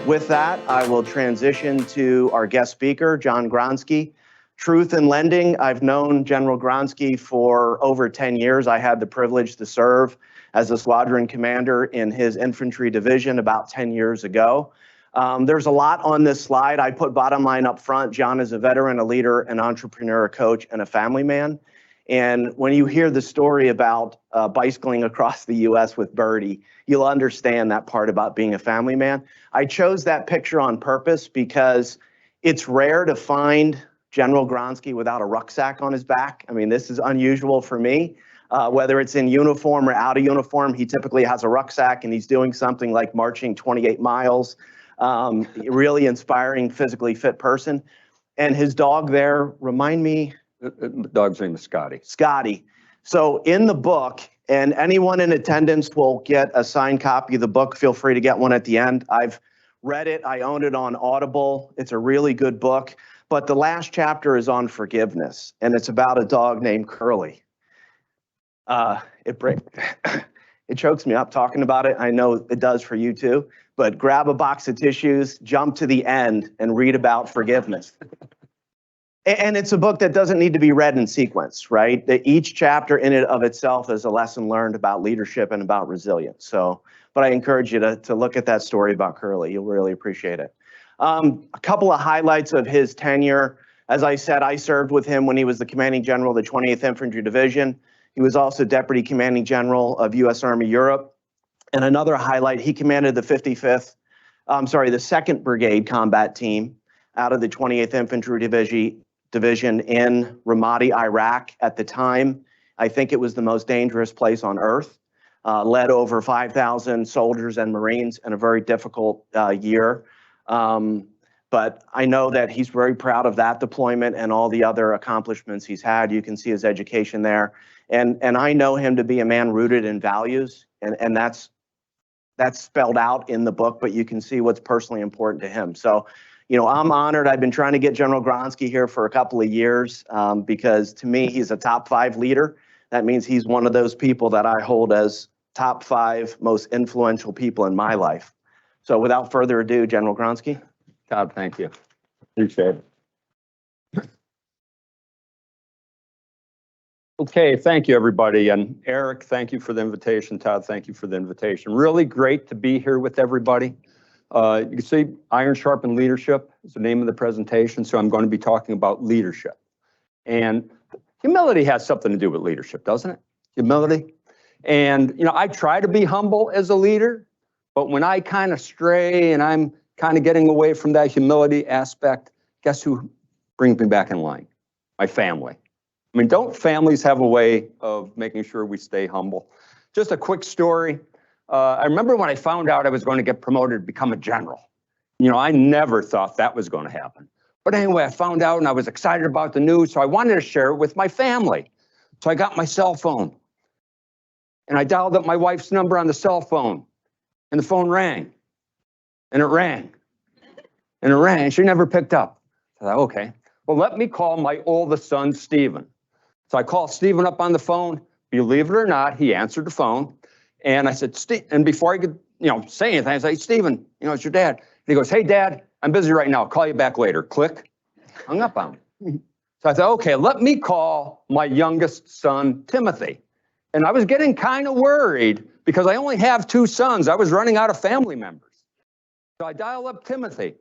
With that, I will transition to our guest speaker, John Gronski. Truth in Lending. I've known General Gronski for over 10 years. I had the privilege to serve as a squadron commander in his infantry division about 10 years ago. There's a lot on this slide. I put bottom line up front. John is a veteran, a leader, an entrepreneur, a coach, and a family man. And when you hear the story about bicycling across the U.S. with Birdie, you'll understand that part about being a family man. I chose that picture on purpose because it's rare to find General Gronski without a rucksack on his back. I mean, this is unusual for me. Whether it's in uniform or out of uniform, he typically has a rucksack and he's doing something like marching 28 miles. Really inspiring, physically fit person. And his dog there, remind me. The dog's name is Scotty. Scotty. So in the book, and anyone in attendance will get a signed copy of the book. Feel free to get one at the end. I've read it. I own it on Audible. It's a really good book. But the last chapter is on forgiveness, and it's about a dog named Curly. It chokes me up talking about it. I know it does for you too. But grab a box of tissues, jump to the end, and read about forgiveness. And it's a book that doesn't need to be read in sequence, right? That each chapter in it of itself is a lesson learned about leadership and about resilience. So, but I encourage you to look at that story about Curly. You'll really appreciate it. A couple of highlights of his tenure. As I said, I served with him when he was the commanding general of the 20th Infantry Division. He was also deputy commanding general of U.S. Army Europe. And another highlight, he commanded the 2nd Brigade Combat Team out of the 28th Infantry Division in Ramadi, Iraq. At the time, I think it was the most dangerous place on earth. Led over 5,000 soldiers and Marines in a very difficult year. But I know that he's very proud of that deployment and all the other accomplishments he's had. You can see his education there. And I know him to be a man rooted in values, and that's spelled out in the book, but you can see what's personally important to him. So, you know, I'm honored. I've been trying to get General Gronski here for a couple of years because to me, he's a top 5 leader. That means he's one of those people that I hold as top 5 most influential people in my life. So without further ado, General Gronski. Todd, thank you. Appreciate it. Okay, thank you, everybody. And Eric, thank you for the invitation. Todd, thank you for the invitation. Really great to be here with everybody. You can see Iron-Sharpened Leadership is the name of the presentation, so I'm going to be talking about leadership. And humility has something to do with leadership, doesn't it? Humility. And, you know, I try to be humble as a leader, but when I kind of stray and I'm kind of getting away from that humility aspect, guess who brings me back in line? My family. I mean, don't families have a way of making sure we stay humble? Just a quick story. I remember when I found out I was going to get promoted to become a general. You know, I never thought that was going to happen. But anyway, I found out and I was excited about the news, so I wanted to share it with my family. So I got my cell phone and I dialed up my wife's number on the cell phone, and the phone rang, and it rang, and it rang, and she never picked up. I thought, okay, well, let me call my oldest son, Stephen. So I called Stephen up on the phone. Believe it or not, he answered the phone. And I said, and before I could, say anything, I said, hey, Stephen, it's your dad. And he goes, hey, Dad, I'm busy right now. I'll call you back later. Click. Hung up on me. So I thought, okay, let me call my youngest son, Timothy. And I was getting kind of worried because I only have 2 sons. I was running out of family members. So I dial up Timothy,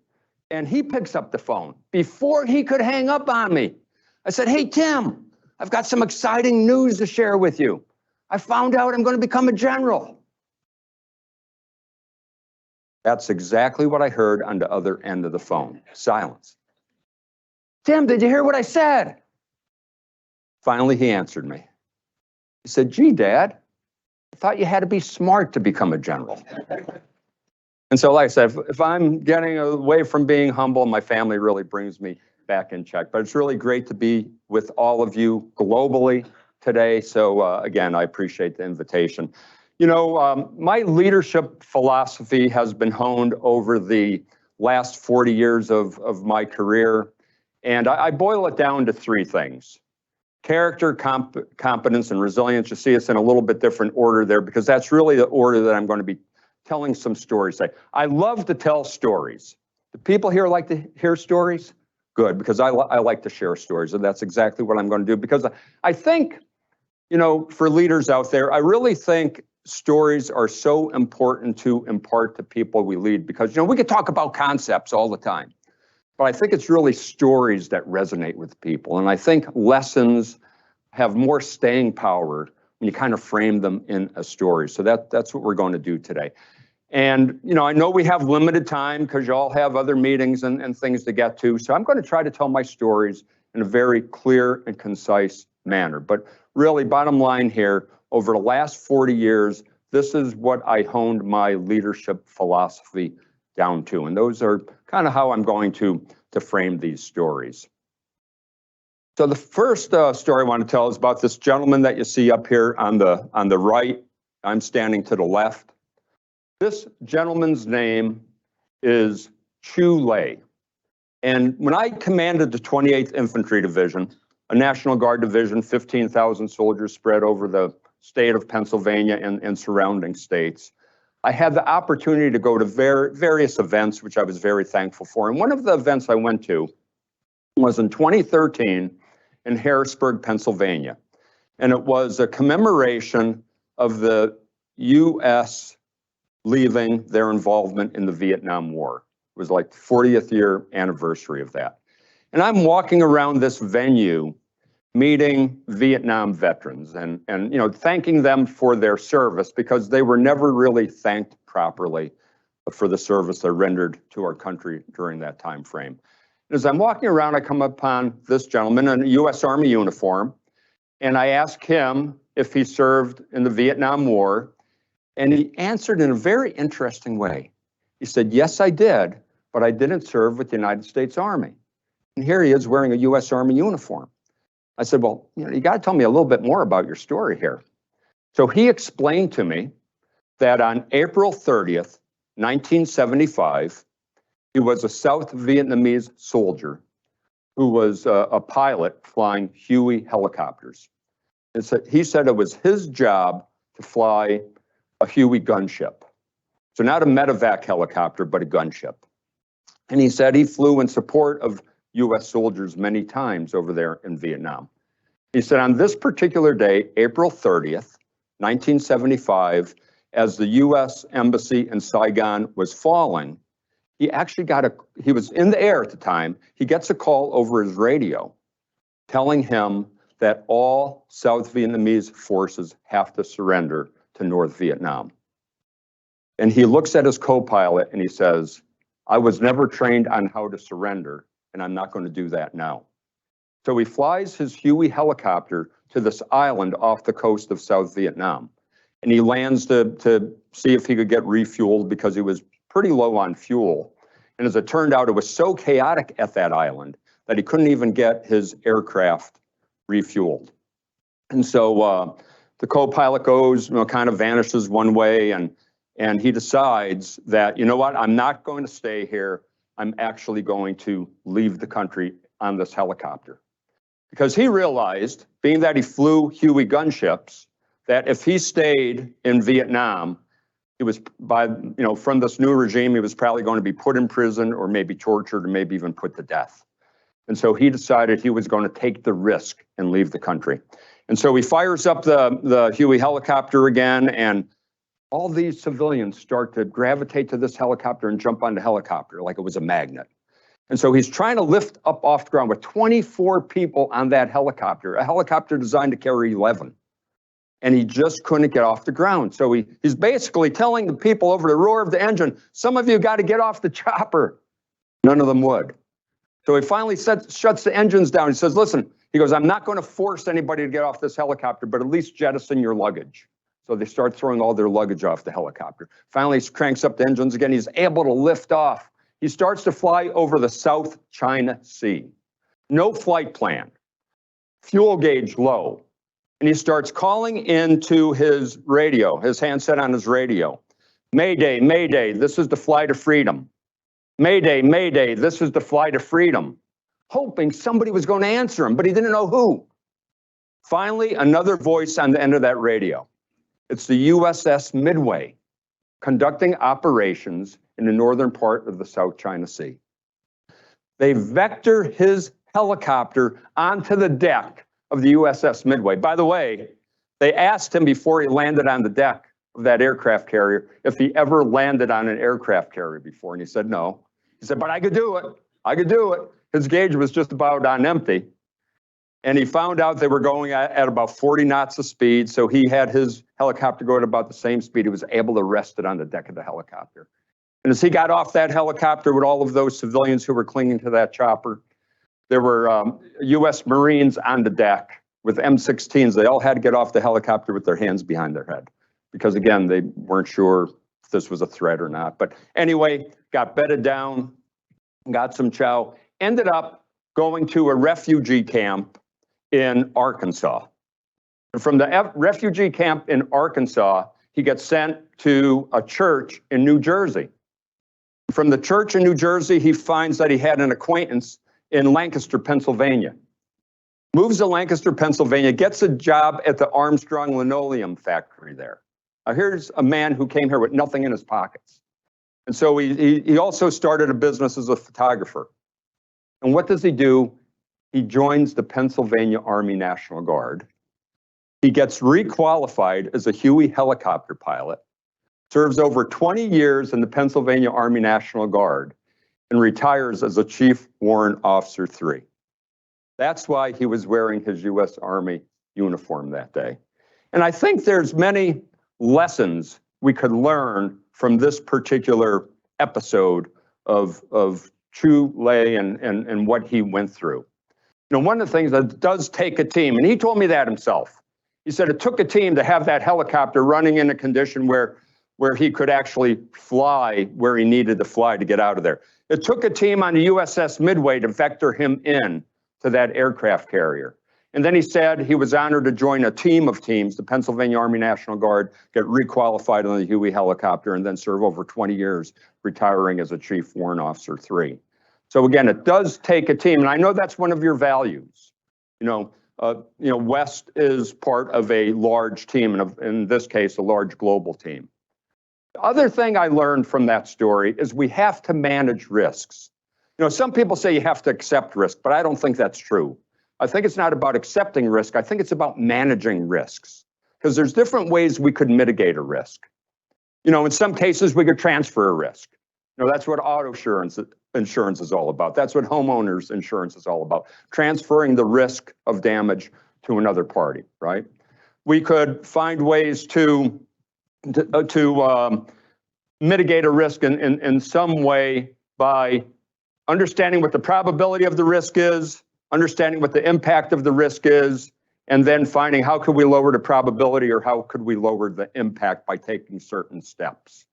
and he picks up the phone. Before he could hang up on me, I said, hey, Tim, I've got some exciting news to share with you. I found out I'm going to become a general. That's exactly what I heard on the other end of the phone. Silence. Tim, did you hear what I said? Finally, he answered me. He said, gee, Dad, I thought you had to be smart to become a general. And so, like I said, if I'm getting away from being humble, my family really brings me back in check. But it's really great to be with all of you globally today. So again, I appreciate the invitation. My leadership philosophy has been honed over the last 40 years of my career. And I boil it down to 3 things: character, competence, and resilience. You see it's in a little bit different order there because that's really the order that I'm going to be telling some stories. I love to tell stories. Do people here like to hear stories? Good, because I like to share stories, and that's exactly what I'm going to do, because I think, you know, for leaders out there, I really think stories are so important to impart to people we lead, because, you know, we could talk about concepts all the time, but I think it's really stories that resonate with people. And I think lessons have more staying power when you kind of frame them in a story. So that's what we're going to do today. And, you know, I know we have limited time because you all have other meetings and things to get to. So I'm going to try to tell my stories in a very clear and concise manner. But really, bottom line here, over the last 40 years, this is what I honed my leadership philosophy down to. And those are kind of how I'm going to frame these stories. So the first story I want to tell is about this gentleman that you see up here on the right. I'm standing to the left. This gentleman's name is Chu Lei. And when I commanded the 28th Infantry Division, a National Guard division, 15,000 soldiers spread over the state of Pennsylvania and surrounding states, I had the opportunity to go to various events, which I was very thankful for. And one of the events I went to was in 2013 in Harrisburg, Pennsylvania. And it was a commemoration of the U.S. leaving their involvement in the Vietnam War. It was like the 40th year anniversary of that. And I'm walking around this venue meeting Vietnam veterans and you know, thanking them for their service, because they were never really thanked properly for the service they rendered to our country during that time frame. And as I'm walking around, I come upon this gentleman in a U.S. Army uniform, and I ask him if he served in the Vietnam War. And he answered in a very interesting way. He said, yes, I did, but I didn't serve with the United States Army. And here he is wearing a U.S. Army uniform. I said, well, you know, you got to tell me a little bit more about your story here. So he explained to me that on April 30th, 1975, he was a South Vietnamese soldier who was a pilot flying Huey helicopters. And so he said it was his job to fly a Huey gunship. So not a medevac helicopter, but a gunship. And he said he flew in support of U.S. soldiers many times over there in Vietnam. He said on this particular day, April 30th, 1975, as the U.S. Embassy in Saigon was falling, he actually he was in the air at the time, he gets a call over his radio telling him that all South Vietnamese forces have to surrender to North Vietnam. And he looks at his co-pilot and he says, I was never trained on how to surrender, and I'm not going to do that now. So he flies his Huey helicopter to this island off the coast of South Vietnam. And he lands to see if he could get refueled, because he was pretty low on fuel. And as it turned out, it was so chaotic at that island that he couldn't even get his aircraft refueled. And so the co-pilot goes, you know, kind of vanishes one way, and he decides that, you know what, I'm not going to stay here. I'm actually going to leave the country on this helicopter. Because he realized, being that he flew Huey gunships, that if he stayed in Vietnam, he was, from this new regime, he was probably going to be put in prison or maybe tortured or maybe even put to death. And so he decided he was going to take the risk and leave the country. And so he fires up the Huey helicopter again, and all these civilians start to gravitate to this helicopter and jump on the helicopter like it was a magnet. And so he's trying to lift up off the ground with 24 people on that helicopter, a helicopter designed to carry 11. And he just couldn't get off the ground. So he's basically telling the people over the roar of the engine, some of you got to get off the chopper. None of them would. So he finally shuts the engines down. He says, listen, he goes, I'm not going to force anybody to get off this helicopter, but at least jettison your luggage. So they start throwing all their luggage off the helicopter. Finally, he cranks up the engines again. He's able to lift off. He starts to fly over the South China Sea. No flight plan. Fuel gauge low. And he starts calling into his radio, his handset on his radio. Mayday, Mayday, this is the flight of freedom. Mayday, Mayday, this is the flight of freedom. Hoping somebody was going to answer him, but he didn't know who. Finally, another voice on the end of that radio. It's the USS Midway. conducting operations in the northern part of the South China Sea. They vector his helicopter onto the deck of the USS Midway. By the way, they asked him before he landed on the deck of that aircraft carrier if he ever landed on an aircraft carrier before, and he said no. He said, but I could do it. I could do it. His gauge was just about on empty. And he found out they were going at about 40 knots of speed, so he had his helicopter go at about the same speed. He was able to rest it on the deck of the helicopter. And as he got off that helicopter with all of those civilians who were clinging to that chopper, there were US Marines on the deck with M16s. They all had to get off the helicopter with their hands behind their head because, again, they weren't sure if this was a threat or not. But anyway, got bedded down, got some chow, ended up going to a refugee camp in Arkansas. And from the refugee camp in Arkansas, he gets sent to a church in New Jersey. From the church in New Jersey, he finds that he had an acquaintance in Lancaster, Pennsylvania. Moves to Lancaster, Pennsylvania, gets a job at the Armstrong linoleum factory there. Now here's a man who came here with nothing in his pockets. And so he also started a business as a photographer. And what does he do? He joins the Pennsylvania Army National Guard. He gets requalified as a Huey helicopter pilot, serves over 20 years in the Pennsylvania Army National Guard, and retires as a Chief Warrant Officer 3. That's why he was wearing his U.S. Army uniform that day. And I think there's many lessons we could learn from this particular episode of Chu Lei and what he went through. You know, one of the things that does take a team, and he told me that himself. He said it took a team to have that helicopter running in a condition where he could actually fly where he needed to fly to get out of there. It took a team on the USS Midway to vector him in to that aircraft carrier. And then he said he was honored to join a team of teams, the Pennsylvania Army National Guard, get requalified on the Huey helicopter, and then serve over 20 years, retiring as a Chief Warrant Officer 3. So again, it does take a team, and I know that's one of your values. West is part of a large team, and in this case, a large global team. The other thing I learned from that story is we have to manage risks. You know, some people say you have to accept risk, but I don't think that's true. I think it's not about accepting risk. I think it's about managing risks, because there's different ways we could mitigate a risk. You know, in some cases, we could transfer a risk. You know, that's what auto insurance is all about. That's what homeowners insurance is all about, transferring the risk of damage to another party, right? We could find ways to mitigate a risk in some way by understanding what the probability of the risk is, understanding what the impact of the risk is, and then finding how could we lower the probability or how could we lower the impact by taking certain steps.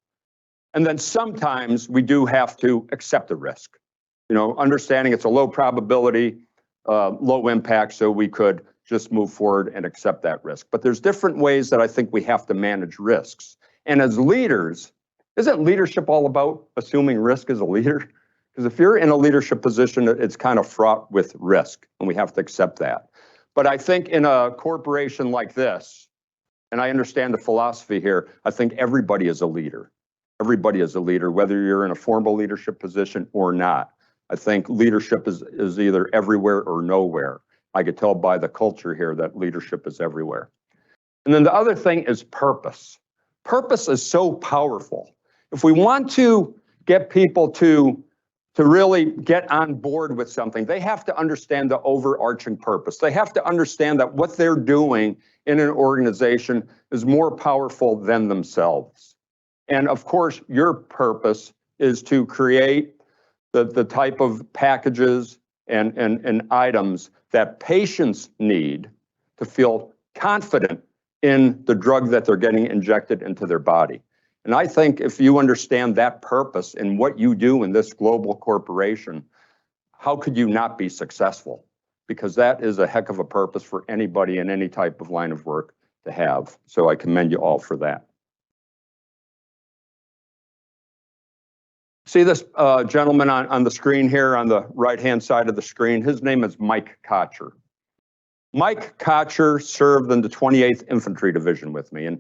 And then sometimes we do have to accept the risk, you know, understanding it's a low probability, low impact, so we could just move forward and accept that risk. But there's different ways that I think we have to manage risks. And as leaders, isn't leadership all about assuming risk as a leader? Because if you're in a leadership position, it's kind of fraught with risk, and we have to accept that. But I think in a corporation like this, and I understand the philosophy here, I think everybody is a leader. Everybody is a leader, whether you're in a formal leadership position or not. I think leadership is either everywhere or nowhere. I could tell by the culture here that leadership is everywhere. And then the other thing is purpose. Purpose is so powerful. If we want to get people to really get on board with something, they have to understand the overarching purpose. They have to understand that what they're doing in an organization is more powerful than themselves. And of course, your purpose is to create the type of packages and items that patients need to feel confident in the drug that they're getting injected into their body. And I think if you understand that purpose and what you do in this global corporation, how could you not be successful? Because that is a heck of a purpose for anybody in any type of line of work to have. So I commend you all for that. See this gentleman on the screen here on the right-hand side of the screen? His name is Mike Kocher. Mike Kocher served in the 28th Infantry Division with me. And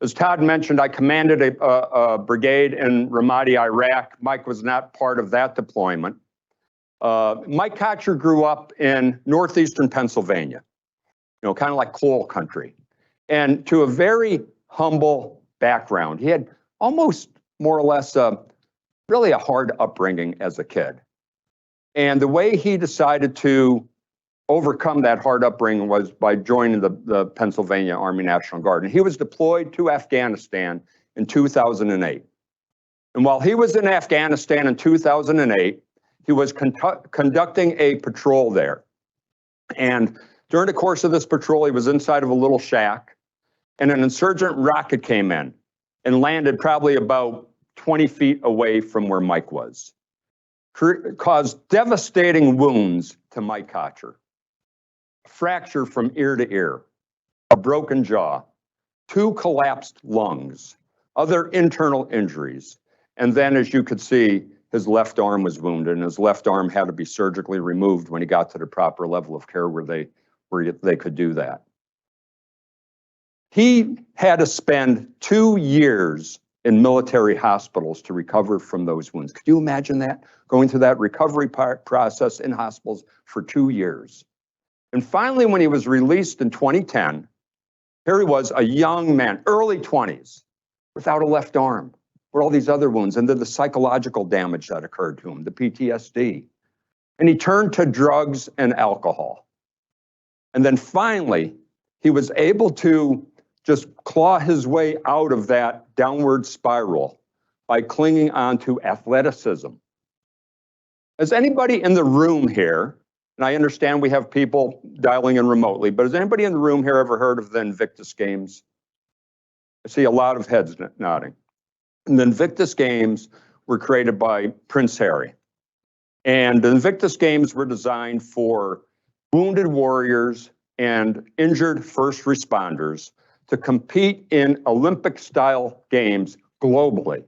As Todd mentioned, I commanded a brigade in Ramadi, Iraq. Mike was not part of that deployment. Mike Kocher grew up in northeastern Pennsylvania, kind of like coal country, and to a very humble background. He had almost more or less really a hard upbringing as a kid. And the way he decided to overcome that hard upbringing was by joining the Pennsylvania Army National Guard. And he was deployed to Afghanistan in 2008. And while he was in Afghanistan in 2008, he was conducting a patrol there. And during the course of this patrol, he was inside of a little shack, and an insurgent rocket came in and landed probably about 20 feet away from where Mike was. Caused devastating wounds to Mike Kocher. A fracture from ear to ear, a broken jaw, 2 collapsed lungs, other internal injuries. And then, as you could see, his left arm was wounded, and his left arm had to be surgically removed when he got to the proper level of care where they could do that. He had to spend 2 years in military hospitals to recover from those wounds. Could you imagine that? Going through that recovery process in hospitals for 2 years. And finally, when he was released in 2010, here he was, a young man, early 20s, without a left arm, with all these other wounds, and then the psychological damage that occurred to him, the PTSD. And he turned to drugs and alcohol. And then finally, he was able to just claw his way out of that downward spiral by clinging on to athleticism. Has anybody in the room here, and I understand we have people dialing in remotely, but has anybody in the room here ever heard of the Invictus Games? I see a lot of heads nodding. And the Invictus Games were created by Prince Harry. And the Invictus Games were designed for wounded warriors and injured first responders to compete in Olympic-style games globally.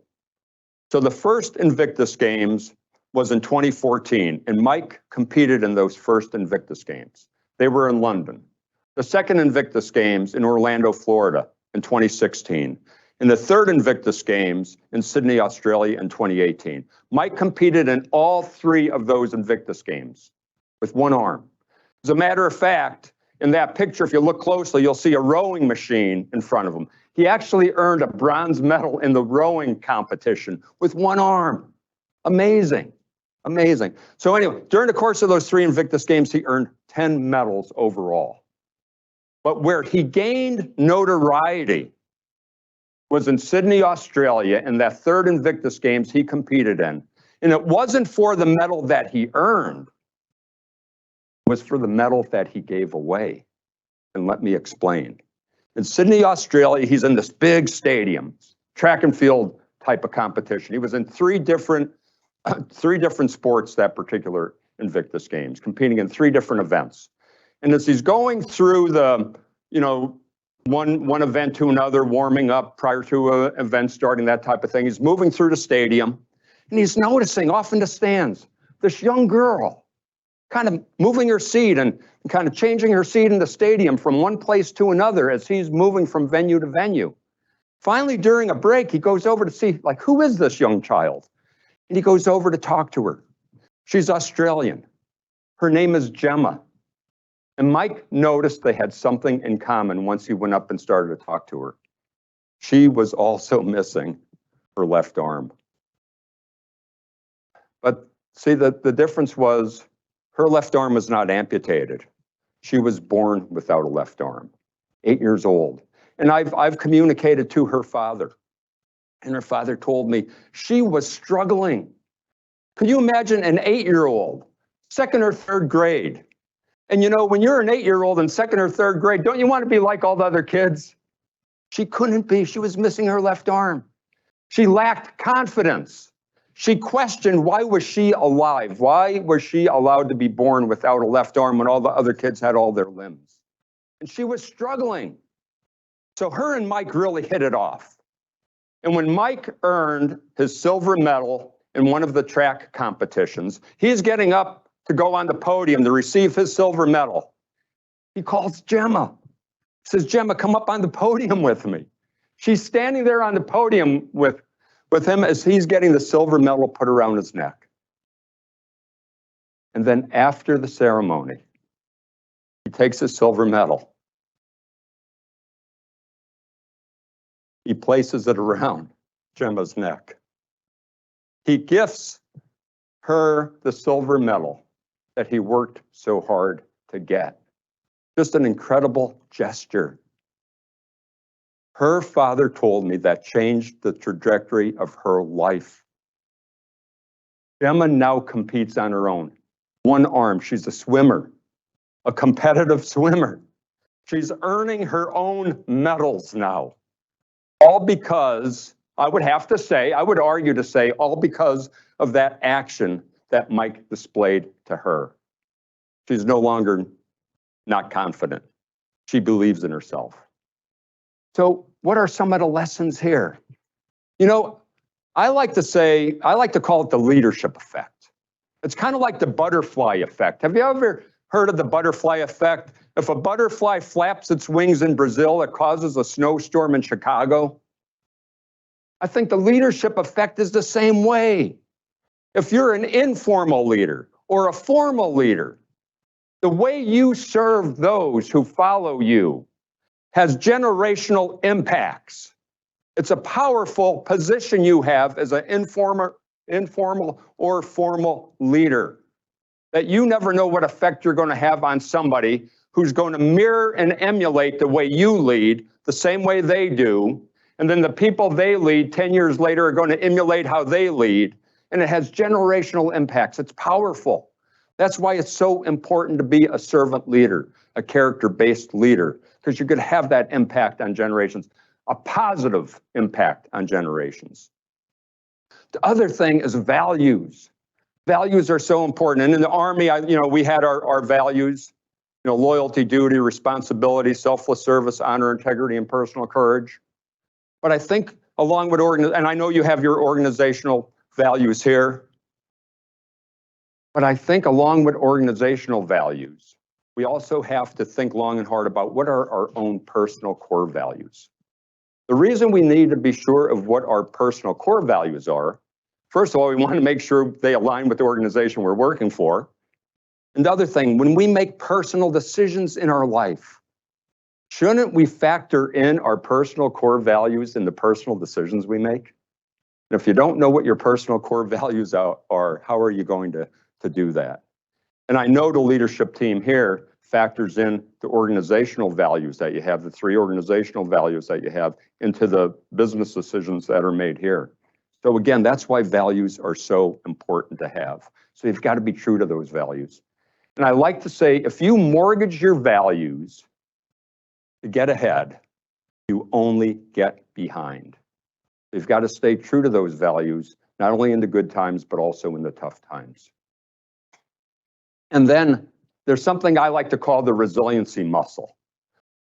So the first Invictus Games was in 2014, and Mike competed in those first Invictus Games. They were in London. The second Invictus Games in Orlando, Florida in 2016, and the third Invictus Games in Sydney, Australia in 2018. Mike competed in all 3 of those Invictus Games with 1 arm. As a matter of fact, in that picture, if you look closely, you'll see a rowing machine in front of him. He actually earned a bronze medal in the rowing competition with 1 arm. Amazing, amazing. So anyway, during the course of those 3 Invictus Games, he earned 10 medals overall. But where he gained notoriety was in Sydney, Australia, in that third Invictus Games he competed in. And it wasn't for the medal that he earned, it was for the medal that he gave away. And let me explain. In Sydney, Australia, he's in this big stadium, track and field type of competition. He was in 3 different sports that particular Invictus Games, competing in 3 different events. And as he's going through the, one event to another, warming up prior to an event starting, that type of thing, he's moving through the stadium, and he's noticing off in the stands, this young girl kind of moving her seat and kind of changing her seat in the stadium from one place to another as he's moving from venue to venue. Finally, during a break, he goes over to see, who is this young child? And he goes over to talk to her. She's Australian. Her name is Gemma. And Mike noticed they had something in common once he went up and started to talk to her. She was also missing her left arm. But see, the difference was her left arm was not amputated. She was born without a left arm, 8 years old. And I've communicated to her father. And her father told me she was struggling. Could you imagine an 8-year-old, 2nd or 3rd grade? And when you're an 8-year-old in 2nd or 3rd grade, don't you want to be like all the other kids? She couldn't be. She was missing her left arm. She lacked confidence. She questioned, why was she alive? Why was she allowed to be born without a left arm when all the other kids had all their limbs? And she was struggling. So her and Mike really hit it off. And when Mike earned his silver medal in one of the track competitions, he's getting up to go on the podium to receive his silver medal. He calls Gemma. He says, Gemma, come up on the podium with me. She's standing there on the podium with him as he's getting the silver medal put around his neck. And then after the ceremony, he takes his silver medal. He places it around Gemma's neck. He gifts her the silver medal that he worked so hard to get. Just an incredible gesture. Her father told me that changed the trajectory of her life. Gemma now competes on her own. One arm, she's a swimmer, a competitive swimmer. She's earning her own medals now. All because, I would argue to say, all because of that action that Mike displayed to her. She's no longer not confident. She believes in herself. So what are some of the lessons here? You know, I like to call it the leadership effect. It's kind of like the butterfly effect. Have you ever heard of the butterfly effect? If a butterfly flaps its wings in Brazil, it causes a snowstorm in Chicago. I think the leadership effect is the same way. If you're an informal leader or a formal leader, the way you serve those who follow you has generational impacts. It's a powerful position you have as an informal or formal leader, that you never know what effect you're going to have on somebody who's going to mirror and emulate the way you lead, the same way they do. And then the people they lead 10 years later are going to emulate how they lead. And it has generational impacts. It's powerful. That's why it's so important to be a servant leader, a character-based leader, because you're going to have that impact on generations, a positive impact on generations. The other thing is values. Values are so important. And in the Army, we had our values, loyalty, duty, responsibility, selfless service, honor, integrity, and personal courage. But I think along with and I know you have your organizational values here, but I think along with organizational values, we also have to think long and hard about what are our own personal core values. The reason we need to be sure of what our personal core values are, first of all, we want to make sure they align with the organization we're working for. And the other thing, when we make personal decisions in our life, shouldn't we factor in our personal core values in the personal decisions we make? And if you don't know what your personal core values are, how are you going to do that? And I know the leadership team here factors in the organizational values that you have, the 3 organizational values that you have, into the business decisions that are made here. So again, that's why values are so important to have. So you've got to be true to those values. And I like to say, if you mortgage your values to get ahead, you only get behind. You've got to stay true to those values, not only in the good times, but also in the tough times. And then there's something I like to call the resiliency muscle.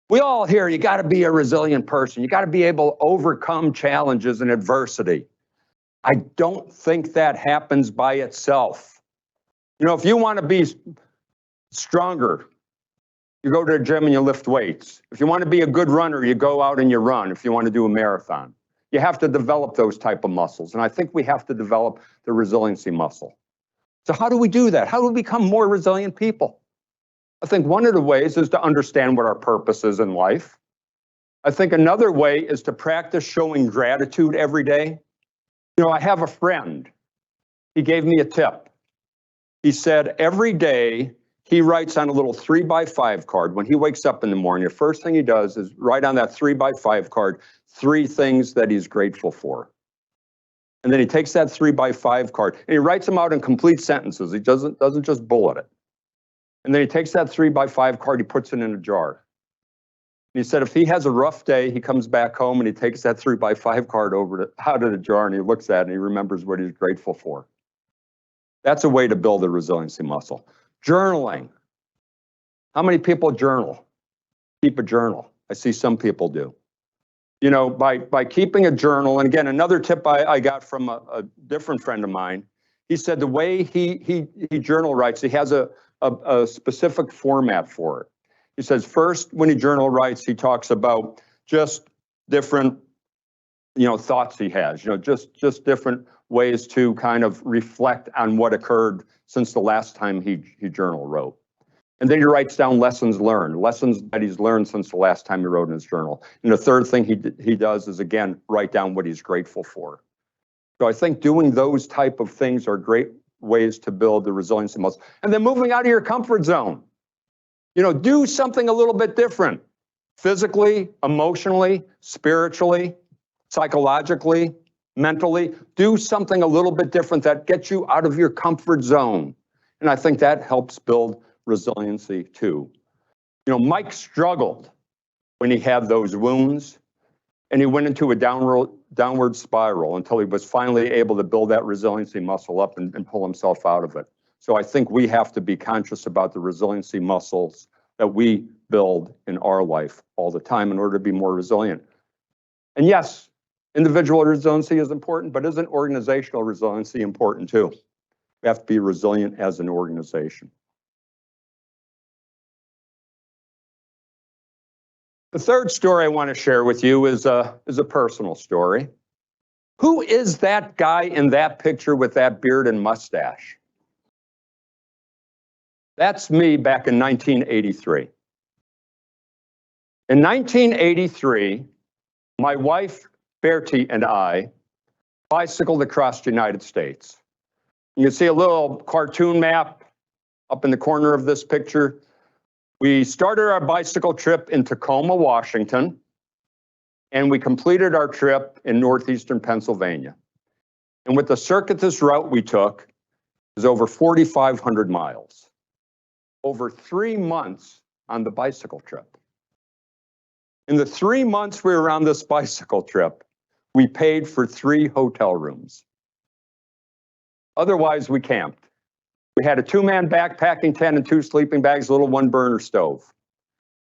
We all hear you got to be a resilient person. You got to be able to overcome challenges and adversity. I don't think that happens by itself. If you want to be stronger, you go to the gym and you lift weights. If you want to be a good runner, you go out and you run if you want to do a marathon. You have to develop those type of muscles. And I think we have to develop the resiliency muscle. So how do we do that? How do we become more resilient people? I think one of the ways is to understand what our purpose is in life. I think another way is to practice showing gratitude every day. I have a friend. He gave me a tip. He said every day he writes on a little 3x5 card. When he wakes up in the morning, the first thing he does is write on that 3x5 card 3 things that he's grateful for. And then he takes that 3x5 card and he writes them out in complete sentences. He doesn't just bullet it. And then he takes that 3x5 card, he puts it in a jar. And he said if he has a rough day, he comes back home and he takes that 3x5 card out of the jar and he looks at it and he remembers what he's grateful for. That's a way to build a resiliency muscle. Journaling. How many people journal? Keep a journal. I see some people do. By keeping a journal, and again, another tip I got from a different friend of mine, he said the way he journal writes, he has a specific format for it. He says first, when he journal writes, he talks about just different thoughts he has, just different ways to kind of reflect on what occurred since the last time he journal wrote. And then he writes down lessons that he's learned since the last time he wrote in his journal. And the third thing he does is, again, write down what he's grateful for. So I think doing those type of things are great ways to build the resiliency muscle. And then moving out of your comfort zone. Do something a little bit different. Physically, emotionally, spiritually, psychologically, mentally. Do something a little bit different that gets you out of your comfort zone. And I think that helps build resiliency too. Mike struggled when he had those wounds, and he went into a downward spiral until he was finally able to build that resiliency muscle up and pull himself out of it. So I think we have to be conscious about the resiliency muscles that we build in our life all the time in order to be more resilient. And yes, individual resiliency is important, but isn't organizational resiliency important too? We have to be resilient as an organization. The third story I want to share with you is a personal story. Who is that guy in that picture with that beard and mustache? That's me back in 1983. In 1983, my wife, Bertie, and I bicycled across the United States. You can see a little cartoon map up in the corner of this picture. We started our bicycle trip in Tacoma, Washington, and we completed our trip in northeastern Pennsylvania. And with the circuitous route we took, it was over 4,500 miles, over 3 months on the bicycle trip. In the 3 months we were on this bicycle trip, we paid for 3 hotel rooms. Otherwise, we camped. We had a 2-man backpacking tent and 2 sleeping bags, a little 1-burner stove.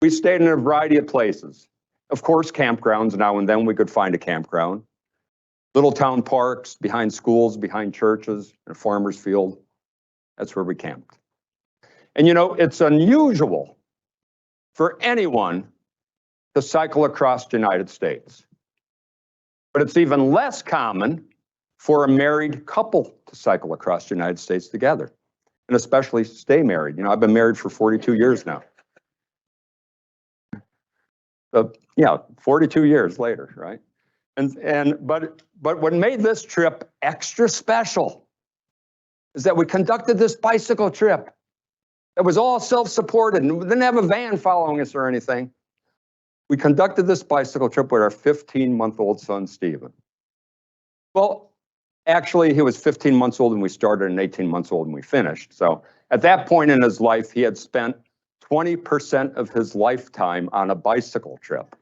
We stayed in a variety of places. Of course, campgrounds. Now and then we could find a campground. Little town parks, behind schools, behind churches, in a farmer's field. That's where we camped. And it's unusual for anyone to cycle across the United States. But it's even less common for a married couple to cycle across the United States together, and especially stay married. I've been married for 42 years now. 42 years later, right? But what made this trip extra special is that we conducted this bicycle trip that was all self-supported, and we didn't have a van following us or anything. We conducted this bicycle trip with our 15-month-old son, Stephen. Well, actually, he was 15 months old when we started and 18 months old when we finished. So at that point in his life, he had spent 20% of his lifetime on a bicycle trip.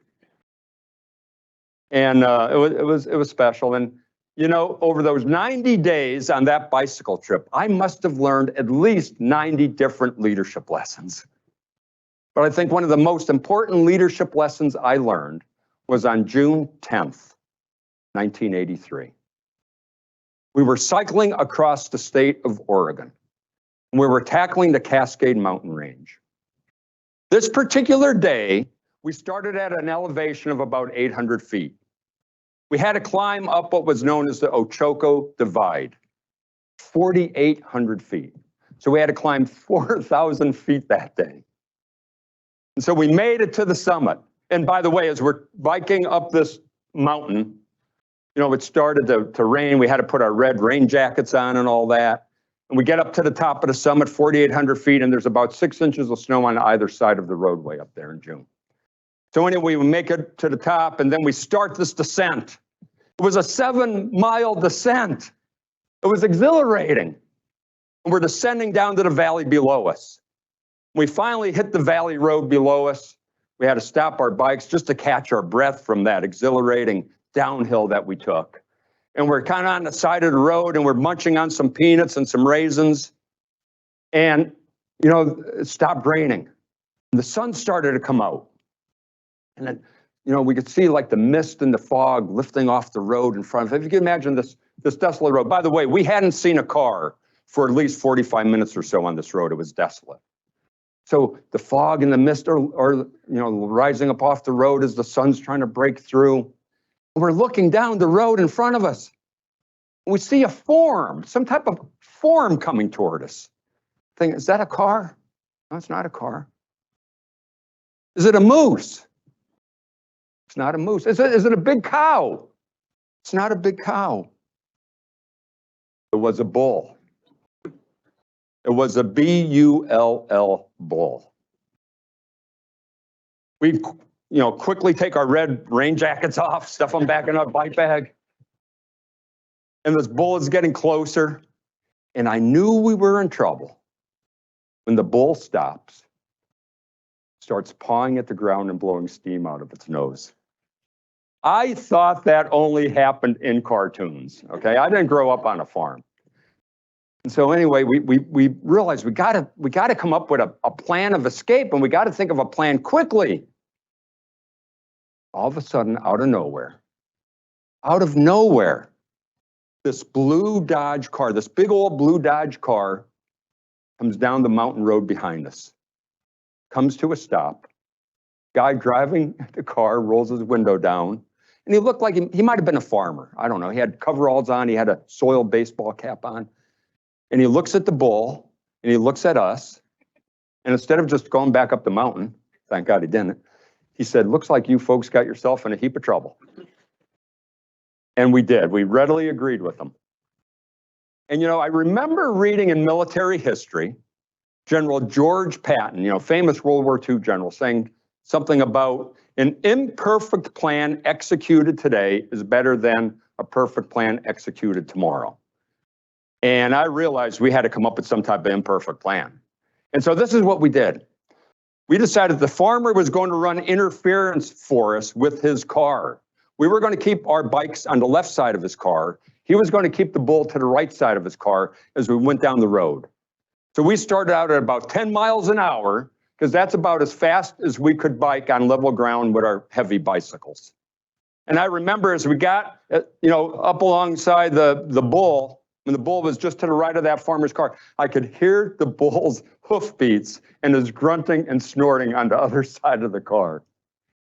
And it was special. And, over those 90 days on that bicycle trip, I must have learned at least 90 different leadership lessons. But I think one of the most important leadership lessons I learned was on June 10th, 1983. We were cycling across the state of Oregon, and we were tackling the Cascade Mountain Range. This particular day, we started at an elevation of about 800 feet. We had to climb up what was known as the Ochoco Divide, 4,800 feet. So we had to climb 4,000 feet that day. And so we made it to the summit. And by the way, as we're biking up this mountain, it started to rain. We had to put our red rain jackets on and all that. And we get up to the top of the summit, 4,800 feet, and there's about 6 inches of snow on either side of the roadway up there in June. So anyway, we make it to the top, and then we start this descent. It was a 7-mile descent. It was exhilarating. And we're descending down to the valley below us. We finally hit the valley road below us. We had to stop our bikes just to catch our breath from that exhilarating downhill that we took. And we're kind of on the side of the road, and we're munching on some peanuts and some raisins. And, it stopped raining. And the sun started to come out. And then, we could see like the mist and the fog lifting off the road in front of us. If you can imagine this desolate road. By the way, we hadn't seen a car for at least 45 minutes or so on this road. It was desolate. So the fog and the mist are rising up off the road as the sun's trying to break through. We're looking down the road in front of us. We see a form, some type of form coming toward us. Think, is that a car? No, it's not a car. Is it a moose? It's not a moose. Is it a big cow? It's not a big cow. It was a bull. It was a B-U-L-L bull. We, quickly take our red rain jackets off, stuff them back in our bike bag. And this bull is getting closer. And I knew we were in trouble when the bull stops, starts pawing at the ground and blowing steam out of its nose. I thought that only happened in cartoons, okay? I didn't grow up on a farm. And so anyway, we realized we gotta come up with a plan of escape, and we gotta think of a plan quickly. All of a sudden, out of nowhere, this blue Dodge car, this big old blue Dodge car, comes down the mountain road behind us, comes to a stop. Guy driving the car rolls his window down, and he looked like he might have been a farmer. I don't know. He had coveralls on. He had a soiled baseball cap on. And he looks at the bull, and he looks at us. And instead of just going back up the mountain, thank God he didn't, he said, looks like you folks got yourself in a heap of trouble. And we did. We readily agreed with him. And, I remember reading in military history, General George Patton, famous World War II general, saying something about an imperfect plan executed today is better than a perfect plan executed tomorrow. And I realized we had to come up with some type of imperfect plan. And so this is what we did. We decided the farmer was going to run interference for us with his car. We were going to keep our bikes on the left side of his car. He was going to keep the bull to the right side of his car as we went down the road. So we started out at about 10 miles an hour, because that's about as fast as we could bike on level ground with our heavy bicycles. And I remember as we got, up alongside the bull, when the bull was just to the right of that farmer's car, I could hear the bull's hoofbeats and his grunting and snorting on the other side of the car.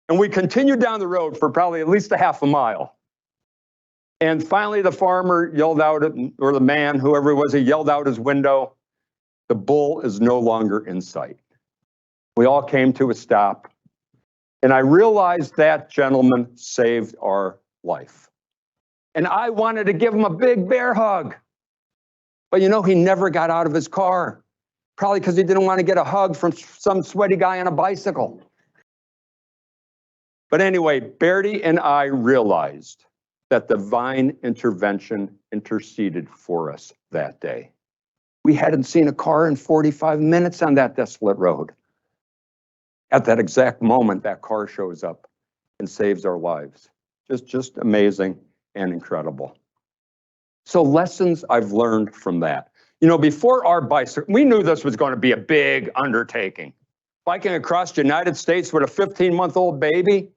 And we continued down the road for probably at least a half a mile. And finally, the farmer yelled out, or the man, whoever it was, he yelled out his window, the bull is no longer in sight. We all came to a stop. And I realized that gentleman saved our life. And I wanted to give him a big bear hug. But he never got out of his car. Probably because he didn't want to get a hug from some sweaty guy on a bicycle. But anyway, Bertie and I realized that divine intervention interceded for us that day. We hadn't seen a car in 45 minutes on that desolate road. At that exact moment, that car shows up and saves our lives. Just amazing and incredible. So lessons I've learned from that. Before our bicycle, we knew this was going to be a big undertaking. Biking across the United States with a 15-month-old baby.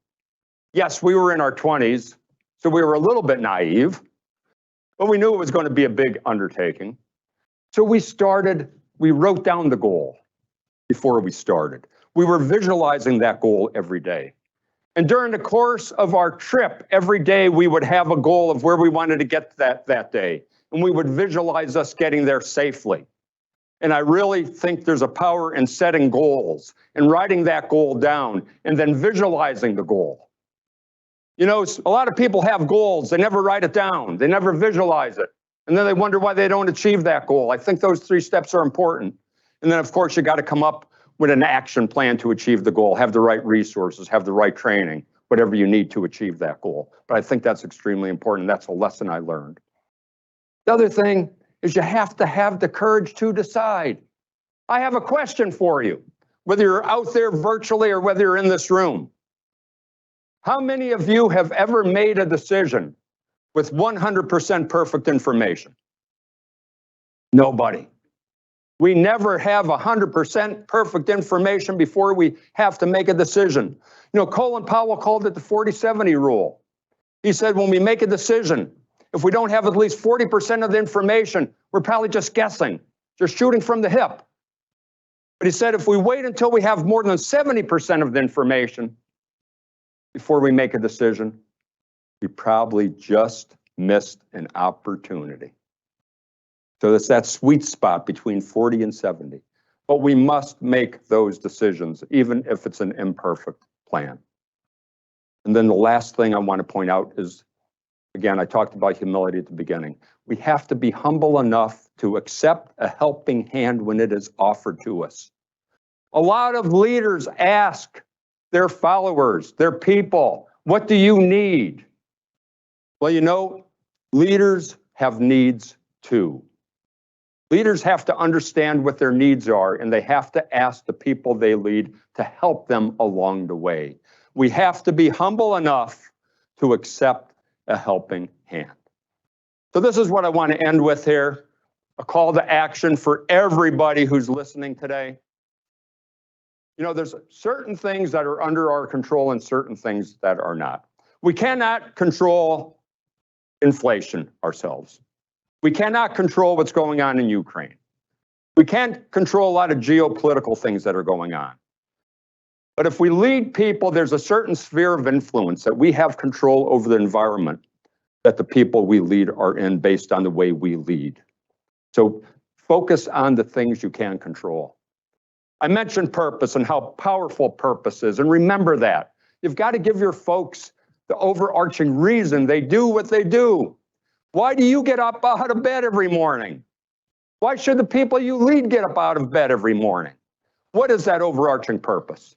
Yes, we were in our 20s, so we were a little bit naive, but we knew it was going to be a big undertaking. So we wrote down the goal before we started. We were visualizing that goal every day. And during the course of our trip, every day we would have a goal of where we wanted to get that day. And we would visualize us getting there safely. And I really think there's a power in setting goals and writing that goal down and then visualizing the goal. A lot of people have goals, they never write it down, they never visualize it. And then they wonder why they don't achieve that goal. I think those 3 steps are important. And then of course you got to come up with an action plan to achieve the goal, have the right resources, have the right training, whatever you need to achieve that goal. But I think that's extremely important. That's a lesson I learned. The other thing is you have to have the courage to decide. I have a question for you, whether you're out there virtually or whether you're in this room. How many of you have ever made a decision with 100% perfect information? Nobody. We never have 100% perfect information before we have to make a decision. Colin Powell called it the 40-70 rule. He said when we make a decision, if we don't have at least 40% of the information, we're probably just guessing, just shooting from the hip. But he said if we wait until we have more than 70% of the information before we make a decision, we probably just missed an opportunity. So it's that sweet spot between 40 and 70. But we must make those decisions, even if it's an imperfect plan. And then the last thing I want to point out is, again, I talked about humility at the beginning. We have to be humble enough to accept a helping hand when it is offered to us. A lot of leaders ask their followers, their people, what do you need? Well, you know, leaders have needs too. Leaders have to understand what their needs are, and they have to ask the people they lead to help them along the way. We have to be humble enough to accept a helping hand. So this is what I want to end with here, a call to action for everybody who's listening today. You know, there's certain things that are under our control and certain things that are not. We cannot control inflation ourselves. We cannot control what's going on in Ukraine. We can't control a lot of geopolitical things that are going on. But if we lead people, there's a certain sphere of influence that we have control over the environment that the people we lead are in based on the way we lead. So focus on the things you can control. I mentioned purpose and how powerful purpose is, and remember that. You've got to give your folks the overarching reason they do what they do. Why do you get up out of bed every morning? Why should the people you lead get up out of bed every morning? What is that overarching purpose?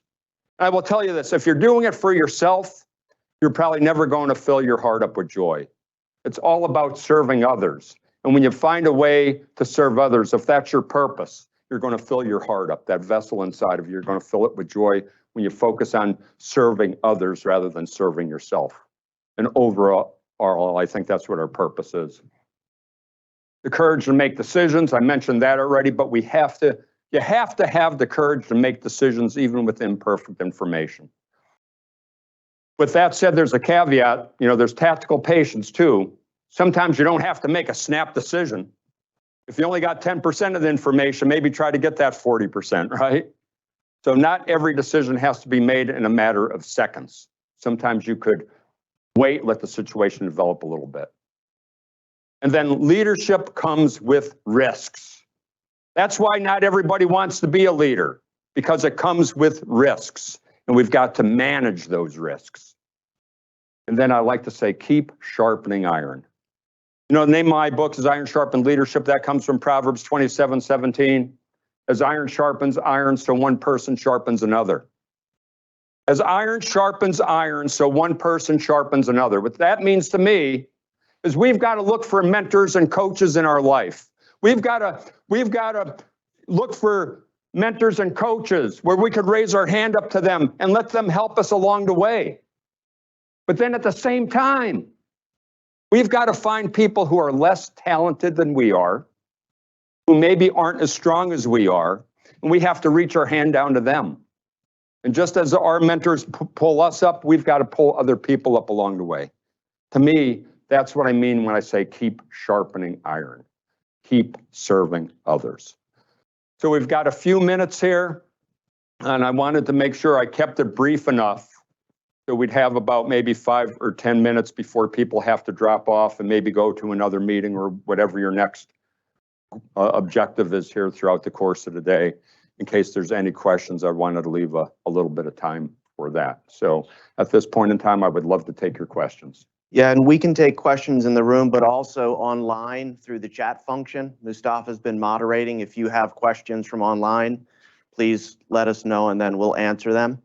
And I will tell you this, if you're doing it for yourself, you're probably never going to fill your heart up with joy. It's all about serving others. And when you find a way to serve others, if that's your purpose, you're going to fill your heart up. That vessel inside of you, you're going to fill it with joy when you focus on serving others rather than serving yourself. And overall, I think that's what our purpose is. The courage to make decisions, I mentioned that already, but you have to have the courage to make decisions even with imperfect information. With that said, there's a caveat, you know, there's tactical patience too. Sometimes you don't have to make a snap decision. If you only got 10% of the information, maybe try to get that 40%, right? So not every decision has to be made in a matter of seconds. Sometimes you could wait, let the situation develop a little bit. And then leadership comes with risks. That's why not everybody wants to be a leader, because it comes with risks, and we've got to manage those risks. And then I like to say, keep sharpening iron. You know, the name of my book is Iron-Sharpened Leadership. That comes from Proverbs 27:17. As iron sharpens iron, so one person sharpens another. As iron sharpens iron, so one person sharpens another. What that means to me is we've got to look for mentors and coaches in our life. We've got to look for mentors and coaches where we could raise our hand up to them and let them help us along the way. But then at the same time, we've got to find people who are less talented than we are, who maybe aren't as strong as we are, and we have to reach our hand down to them. And just as our mentors pull us up, we've got to pull other people up along the way. To me, that's what I mean when I say keep sharpening iron. Keep serving others. So we've got a few minutes here, and I wanted to make sure I kept it brief enough so we'd have about maybe 5 or 10 minutes before people have to drop off and maybe go to another meeting or whatever your next objective is here throughout the course of the day. In case there's any questions, I wanted to leave a little bit of time for that. So at this point in time, I would love to take your questions. Yeah, and we can take questions in the room, but also online through the chat function. Mustafa's been moderating. If you have questions from online, please let us know and then we'll answer them.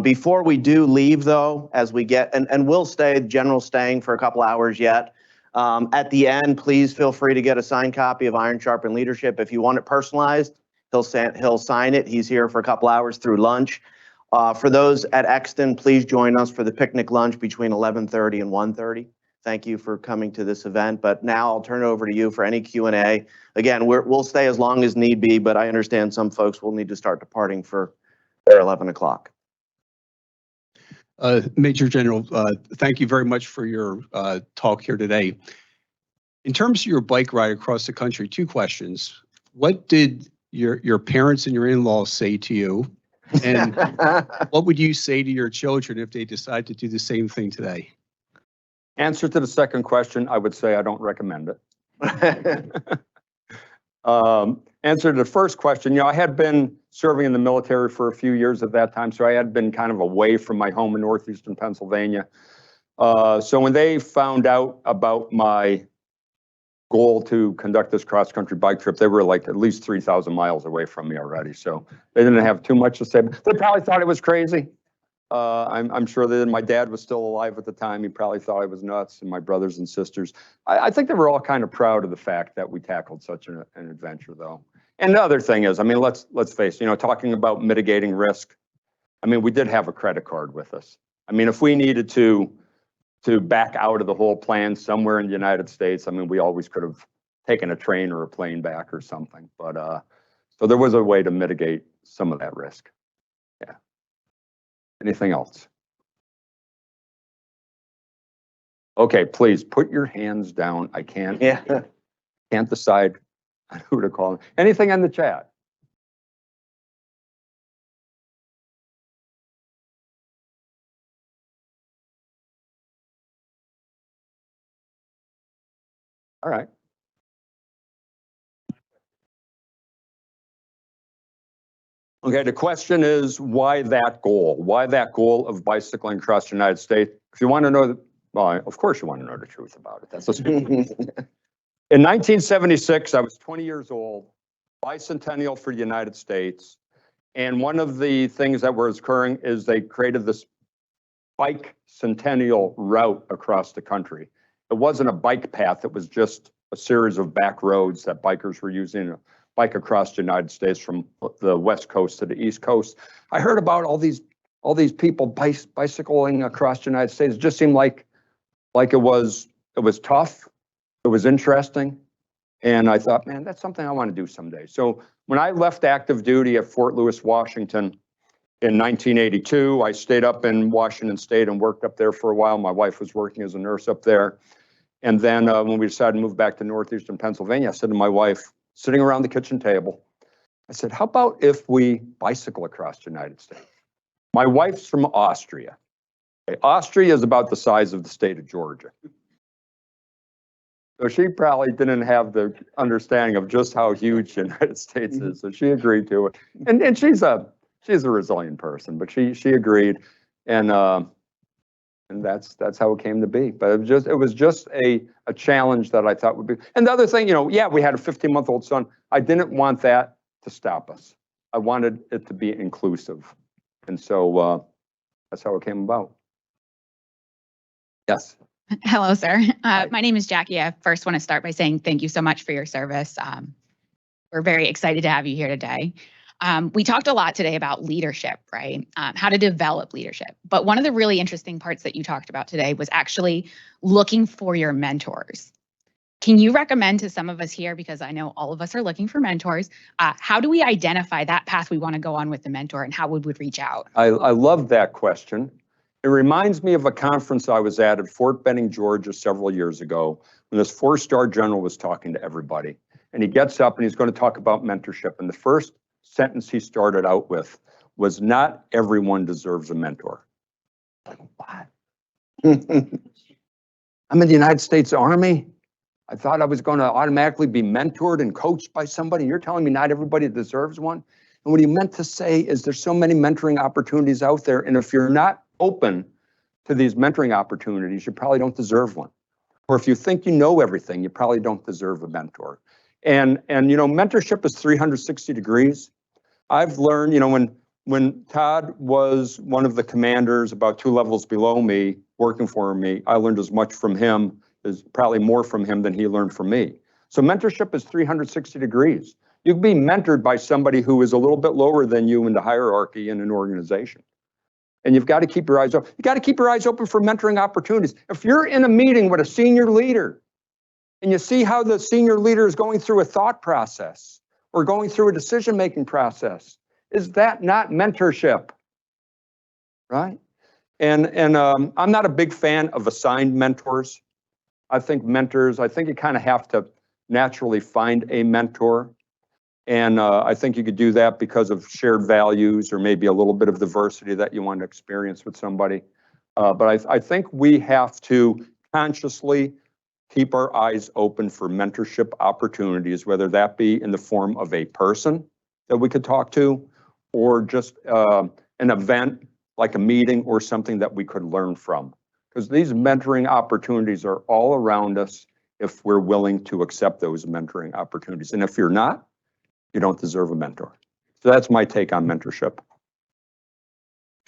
Before we do leave though, as we get, and we'll stay, general staying for a couple hours yet. At the end, please feel free to get a signed copy of Iron-Sharpened Leadership. If you want it personalized, he'll sign it. He's here for a couple hours through lunch. For those at Exton, please join us for the picnic lunch between 11:30 and 1:30. Thank you for coming to this event. But now I'll turn it over to you for any Q&A. Again, we'll stay as long as need be, but I understand some folks will need to start departing for their 11 o'clock. Major General, thank you very much for your talk here today. In terms of your bike ride across the country, 2 questions. What did your parents and your in-laws say to you? And what would you say to your children if they decide to do the same thing today? Answer to the second question, I would say I don't recommend it. Answer to the first question, I had been serving in the military for a few years at that time, so I had been kind of away from my home in northeastern Pennsylvania. So when they found out about my goal to conduct this cross-country bike trip, they were like at least 3,000 miles away from me already. So they didn't have too much to say. They probably thought it was crazy. I'm sure that my dad was still alive at the time. He probably thought I was nuts, and my brothers and sisters. I think they were all kind of proud of the fact that we tackled such an adventure, though. And the other thing is, I mean, let's face, talking about mitigating risk. I mean, we did have a credit card with us. I mean, if we needed to back out of the whole plan somewhere in the United States, I mean, we always could have taken a train or a plane back or something. But so there was a way to mitigate some of that risk. Yeah. Anything else? Okay, please put your hands down. I can't decide who to call. Anything in the chat? All right. Okay, the question is, why that goal? Why that goal of bicycling across the United States? If you want to know, well, of course you want to know the truth about it. That's a In 1976, I was 20 years old, bicentennial for the United States. And one of the things that was occurring is they created this bike centennial route across the country. It wasn't a bike path, it was just a series of back roads that bikers were using to bike across the United States from the West Coast to the East Coast. I heard about all these people bicycling across the United States. It just seemed like it was tough, it was interesting, and I thought, man, that's something I want to do someday. So when I left active duty at Fort Lewis, Washington in 1982, I stayed up in Washington State and worked up there for a while. My wife was working as a nurse up there. And then when we decided to move back to northeastern Pennsylvania, I said to my wife, sitting around the kitchen table, I said, how about if we bicycle across the United States? My wife's from Austria. Okay, Austria is about the size of the state of Georgia. So she probably didn't have the understanding of just how huge the United States is. So she agreed to it. And she's a resilient person, but she agreed. And that's how it came to be. But it was just a challenge that I thought would be. And the other thing, yeah, we had a 15-month-old son. I didn't want that to stop us. I wanted it to be inclusive. And so that's how it came about. Yes. Hello, sir. My name is Jackie. I first want to start by saying thank you so much for your service. We're very excited to have you here today. We talked a lot today about leadership, right? How to develop leadership. But one of the really interesting parts that you talked about today was actually looking for your mentors. Can you recommend to some of us here, because I know all of us are looking for mentors, how do we identify that path we want to go on with the mentor, and how we would reach out? I love that question. It reminds me of a conference I was at Fort Benning, Georgia several years ago, when this 4-star general was talking to everybody. And he gets up and he's going to talk about mentorship. And the first sentence he started out with was, not everyone deserves a mentor. Like, what? I'm in the United States Army. I thought I was going to automatically be mentored and coached by somebody. You're telling me not everybody deserves one? And what he meant to say is there's so many mentoring opportunities out there. And if you're not open to these mentoring opportunities, you probably don't deserve one. Or if you think you know everything, you probably don't deserve a mentor. And mentorship is 360 degrees. I've learned, when Todd was one of the commanders about 2 levels below me, working for me, I learned as much from him, probably more from him than he learned from me. So mentorship is 360 degrees. You can be mentored by somebody who is a little bit lower than you in the hierarchy in an organization. And you've got to keep your eyes open. You got to keep your eyes open for mentoring opportunities. If you're in a meeting with a senior leader and you see how the senior leader is going through a thought process or going through a decision-making process, is that not mentorship? Right? And I'm not a big fan of assigned mentors. I think you kind of have to naturally find a mentor. And I think you could do that because of shared values or maybe a little bit of diversity that you want to experience with somebody. But I think we have to consciously keep our eyes open for mentorship opportunities, whether that be in the form of a person that we could talk to, or just an event like a meeting or something that we could learn from. Because these mentoring opportunities are all around us if we're willing to accept those mentoring opportunities. And if you're not, you don't deserve a mentor. So that's my take on mentorship.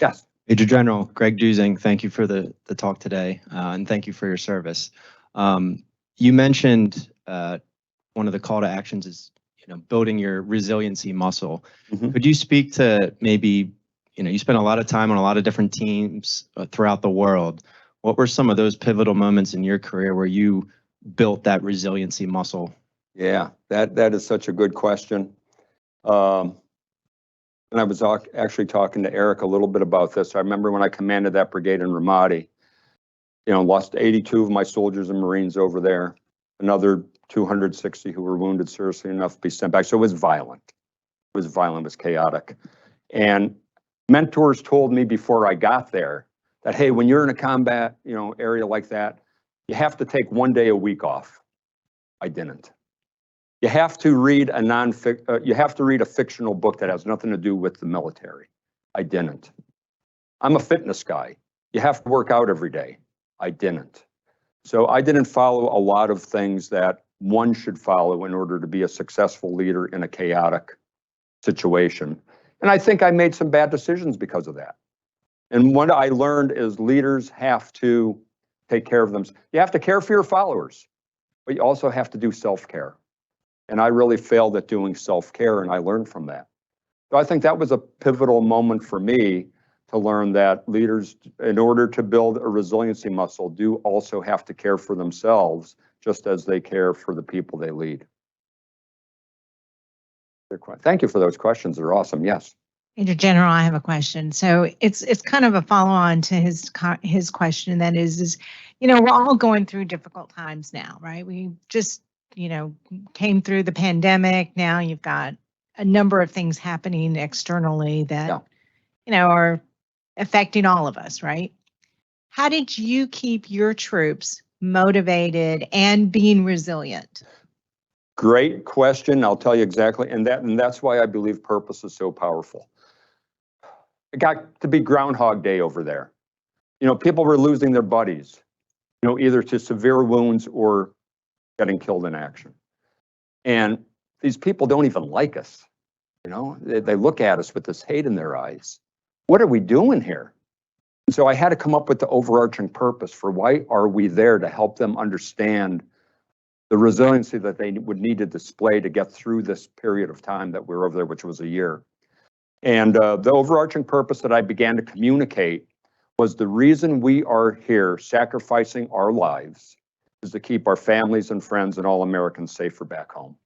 Yes. Major General Greg Dusing, thank you for the talk today, and thank you for your service. You mentioned one of the call to actions is building your resiliency muscle. Mm-hmm. Could you speak to maybe you spent a lot of time on a lot of different teams throughout the world. What were some of those pivotal moments in your career where you built that resiliency muscle? Yeah, that is such a good question. And I was actually talking to Eric a little bit about this. I remember when I commanded that brigade in Ramadi, lost 82 of my soldiers and Marines over there, another 260 who were wounded seriously enough to be sent back. So it was violent. It was chaotic. And mentors told me before I got there that, hey, when you're in a combat, area like that, you have to take 1 day a week off. I didn't. You have to read a fictional book that has nothing to do with the military. I didn't. I'm a fitness guy. You have to work out every day. I didn't. So I didn't follow a lot of things that one should follow in order to be a successful leader in a chaotic situation. And I think I made some bad decisions because of that. And what I learned is leaders have to take care of them. You have to care for your followers, but you also have to do self-care. And I really failed at doing self-care, and I learned from that. So I think that was a pivotal moment for me to learn that leaders, in order to build a resiliency muscle, do also have to care for themselves, just as they care for the people they lead. Thank you for those questions. They're awesome. Yes. Major General, I have a question. So it's kind of a follow-on to his question. That is we're all going through difficult times now, right? We just came through the pandemic. Now you've got a number of things happening externally that are affecting all of us, right? How did you keep your troops motivated and being resilient? Great question. I'll tell you exactly. And that's why I believe purpose is so powerful. It got to be Groundhog Day over there. People were losing their buddies, either to severe wounds or getting killed in action. And these people don't even like us. They look at us with this hate in their eyes. What are we doing here? And so I had to come up with the overarching purpose for why are we there to help them understand the resiliency that they would need to display to get through this period of time that we were over there, which was a year. And the overarching purpose that I began to communicate was the reason we are here sacrificing our lives is to keep our families and friends and all Americans safer back home.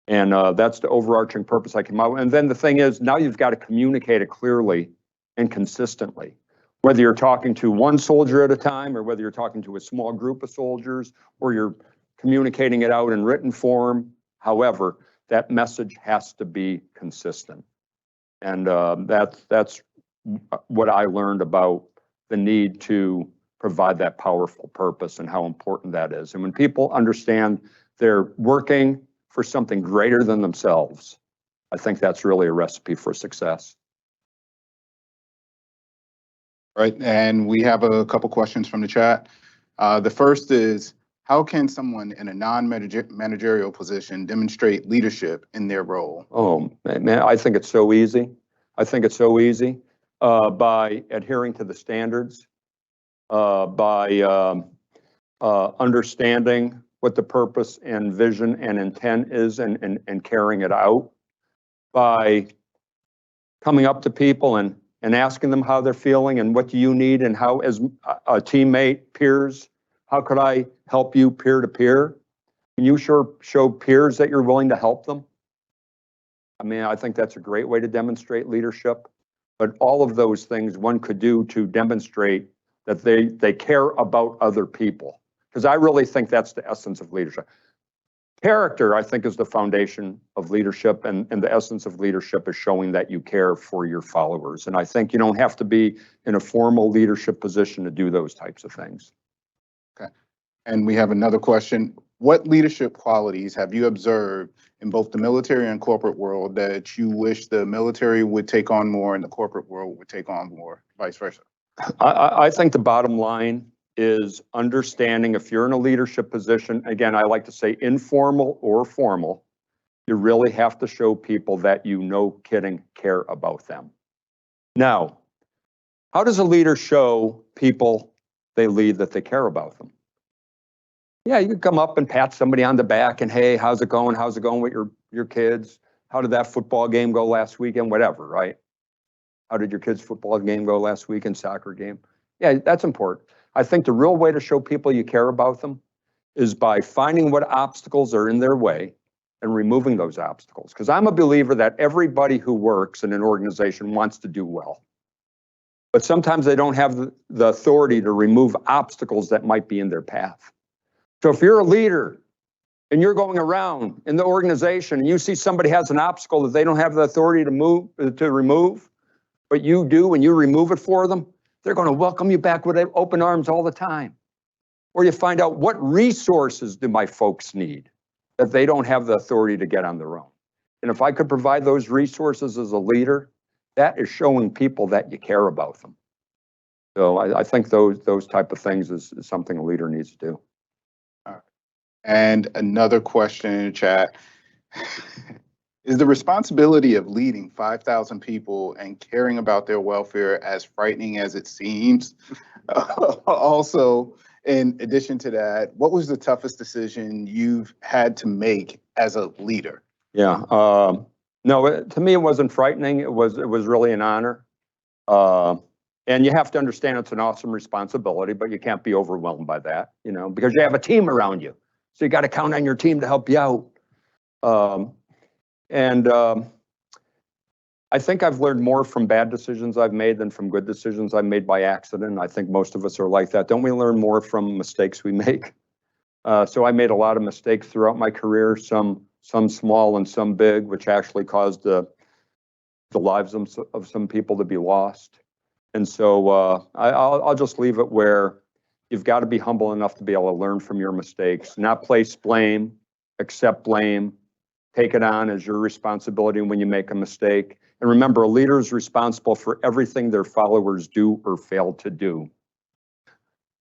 And that's the overarching purpose I came out with. And then the thing is, now you've got to communicate it clearly and consistently, whether you're talking to one soldier at a time or whether you're talking to a small group of soldiers or you're communicating it out in written form. However, that message has to be consistent. And that's what I learned about the need to provide that powerful purpose and how important that is. And when people understand they're working for something greater than themselves, I think that's really a recipe for success. Right, and we have a couple questions from the chat. The first is, how can someone in a non-managerial position demonstrate leadership in their role? Oh, man, I think it's so easy. By adhering to the standards, by understanding what the purpose and vision and intent is and carrying it out, by coming up to people and asking them how they're feeling and what do you need and how, as a teammate, peers, how could I help you peer to peer? Can you show peers that you're willing to help them? I mean, I think that's a great way to demonstrate leadership, but all of those things one could do to demonstrate that they care about other people, because I really think that's the essence of leadership. Character, I think, is the foundation of leadership, and the essence of leadership is showing that you care for your followers. And I think you don't have to be in a formal leadership position to do those types of things. And we have another question. What leadership qualities have you observed in both the military and corporate world that you wish the military would take on more and the corporate world would take on more, vice versa? I think the bottom line is understanding if you're in a leadership position, again, I like to say informal or formal, you really have to show people that you no kidding care about them. Now, how does a leader show people they lead that they care about them? Yeah, you can come up and pat somebody on the back and, hey, how's it going? How's it going with your kids? How did that football game go last weekend? Whatever, right? How did your kids' football game go last weekend, soccer game? Yeah, that's important. I think the real way to show people you care about them is by finding what obstacles are in their way and removing those obstacles. Because I'm a believer that everybody who works in an organization wants to do well. But sometimes they don't have the authority to remove obstacles that might be in their path. So if you're a leader and you're going around in the organization and you see somebody has an obstacle that they don't have the authority to remove, but you do and you remove it for them, they're going to welcome you back with open arms all the time. Or you find out, what resources do my folks need that they don't have the authority to get on their own? And if I could provide those resources as a leader, that is showing people that you care about them. So I think those type of things is something a leader needs to do. And another question in the chat. Is the responsibility of leading 5,000 people and caring about their welfare as frightening as it seems? Also, in addition to that, what was the toughest decision you've had to make as a leader? Yeah, no, to me, it wasn't frightening. It was really an honor. And you have to understand it's an awesome responsibility, but you can't be overwhelmed by that, because you have a team around you. So you got to count on your team to help you out. I think I've learned more from bad decisions I've made than from good decisions I've made by accident. I think most of us are like that. Don't we learn more from mistakes we make? So I made a lot of mistakes throughout my career, some small and some big, which actually caused the lives of some people to be lost. And so I'll just leave it where you've got to be humble enough to be able to learn from your mistakes, not place blame, accept blame, take it on as your responsibility when you make a mistake. And remember, a leader is responsible for everything their followers do or fail to do.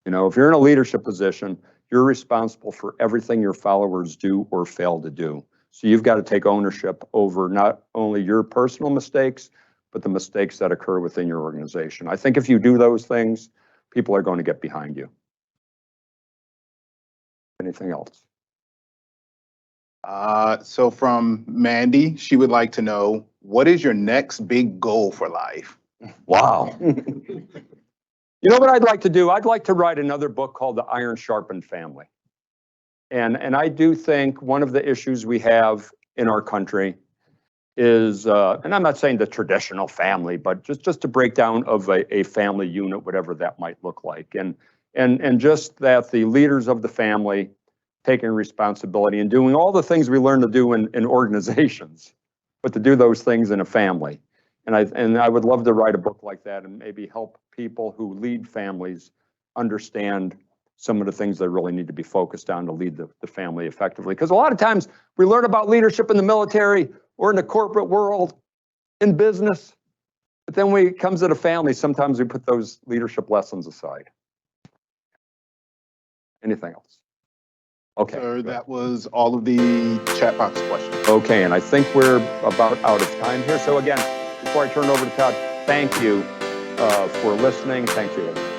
If you're in a leadership position, you're responsible for everything your followers do or fail to do. So you've got to take ownership over not only your personal mistakes, but the mistakes that occur within your organization. I think if you do those things, people are going to get behind you. Anything else? So from Mandy, she would like to know, what is your next big goal for life? Wow. You know what I'd like to do? I'd like to write another book called The Iron-Sharpened Family. And I do think one of the issues we have in our country is, and I'm not saying the traditional family, but just a breakdown of a family unit, whatever that might look like. And just that the leaders of the family taking responsibility and doing all the things we learn to do in organizations, but to do those things in a family. And I would love to write a book like that and maybe help people who lead families understand some of the things they really need to be focused on to lead the family effectively. Because a lot of times we learn about leadership in the military or in the corporate world, in business, but then when it comes to the family, sometimes we put those leadership lessons aside. Anything else? Okay. Sir, that was all of the chat box questions. Okay, and I think we're about out of time here. So again, before I turn it over to Todd, thank you for listening. Thank you.